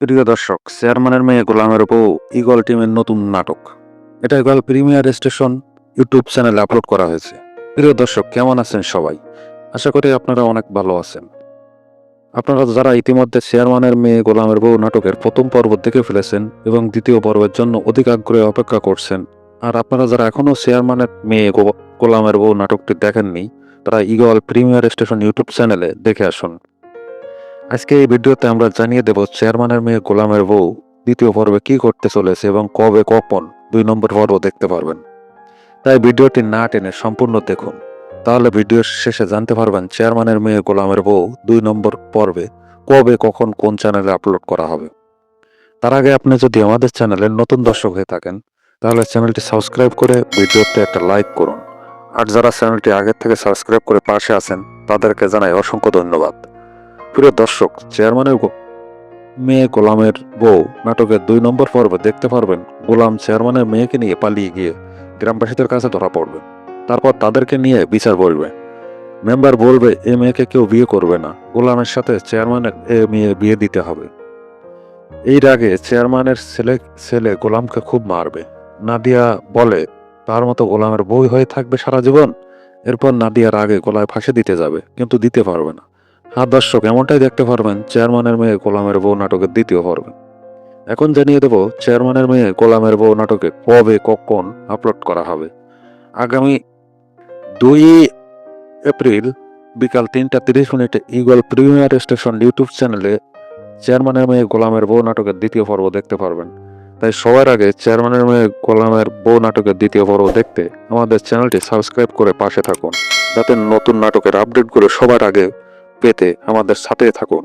প্রিয় দর্শক, চেয়ারম্যানের মেয়ে গোলামের বউ ঈগল টিমের নতুন নাটক। এটা ঈগল প্রিমিয়ার স্টেশন ইউটিউব চ্যানেলে আপলোড করা হয়েছে। প্রিয় দর্শক, কেমন আছেন সবাই? আশা করি আপনারা অনেক ভালো আছেন। আপনারা যারা ইতিমধ্যে চেয়ারম্যানের মেয়ে গোলামের বউ নাটকের প্রথম পর্ব দেখে ফেলেছেন এবং দ্বিতীয় পর্বের জন্য অধিক আগ্রহে অপেক্ষা করছেন, আর আপনারা যারা এখনো চেয়ারম্যানের মেয়ে গোলামের বউ নাটকটি দেখেননি, তারা ঈগল প্রিমিয়ার স্টেশন ইউটিউব চ্যানেলে দেখে আসুন। আজকে এই ভিডিওতে আমরা জানিয়ে দেব চেয়ারম্যানের মেয়ে গোলামের বউ দ্বিতীয় পর্বে কি করতে চলেছে এবং কবে কখন 2 নম্বর পর্ব দেখতে পারবেন। তাই ভিডিওটি না টেনে সম্পূর্ণ দেখুন, তাহলে ভিডিওর শেষে জানতে পারবেন চেয়ারম্যানের মেয়ে গোলামের বউ 2 নম্বর পর্বে কবে কখন কোন চ্যানেলে আপলোড করা হবে। তার আগে আপনি যদি আমাদের চ্যানেলের নতুন দর্শক হয়ে থাকেন, তাহলে চ্যানেলটি সাবস্ক্রাইব করে ভিডিওতে একটা লাইক করুন। আর যারা চ্যানেলটি আগের থেকে সাবস্ক্রাইব করে পাশে আছেন, তাদেরকে জানাই অসংখ্য ধন্যবাদ। প্রিয় দর্শক, চেয়ারম্যানের মেয়ে গোলামের বউ নাটকের 2 নম্বর পর্বে দেখতে পারবেন গোলাম চেয়ারম্যানের মেয়েকে নিয়ে পালিয়ে গিয়ে গ্রামবাসীদের কাছে ধরা পড়বে। তারপর তাদেরকে নিয়ে বিচার বলবে। মেম্বার বলবে এ মেয়েকে কেউ বিয়ে করবে না, গোলামের সাথে চেয়ারম্যানের এ মেয়ে বিয়ে দিতে হবে। এই রাগে চেয়ারম্যানের ছেলে ছেলে গোলামকে খুব মারবে। নাদিয়া বলে তার মতো গোলামের বউ হয়ে থাকবে সারা জীবন। এরপর নাদিয়া রাগে গলায় ফাঁসি দিতে যাবে, কিন্তু দিতে পারবে না। হ্যাঁ দর্শক, এমনটাই দেখতে পারবেন চেয়ারম্যানের মেয়ে গোলামের বউ নাটকের দ্বিতীয় পর্বে। এখন জানিয়ে দেব চেয়ারম্যানের মেয়ে গোলামের বউ নাটকে কবে কখন আপলোড করা হবে। আগামী 2 এপ্রিল বিকাল 3টা 30 মিনিটে ঈগল প্রিমিয়ার স্টেশন ইউটিউব চ্যানেলে চেয়ারম্যানের মেয়ে গোলামের বউ নাটকের দ্বিতীয় পর্ব দেখতে পারবেন। তাই সবার আগে চেয়ারম্যানের মেয়ে গোলামের বউ নাটকের দ্বিতীয় পর্ব দেখতে আমাদের চ্যানেলটি সাবস্ক্রাইব করে পাশে থাকুন, যাতে নতুন নাটকের আপডেটগুলো সবার আগে পেতে আমাদের সাথে থাকুন।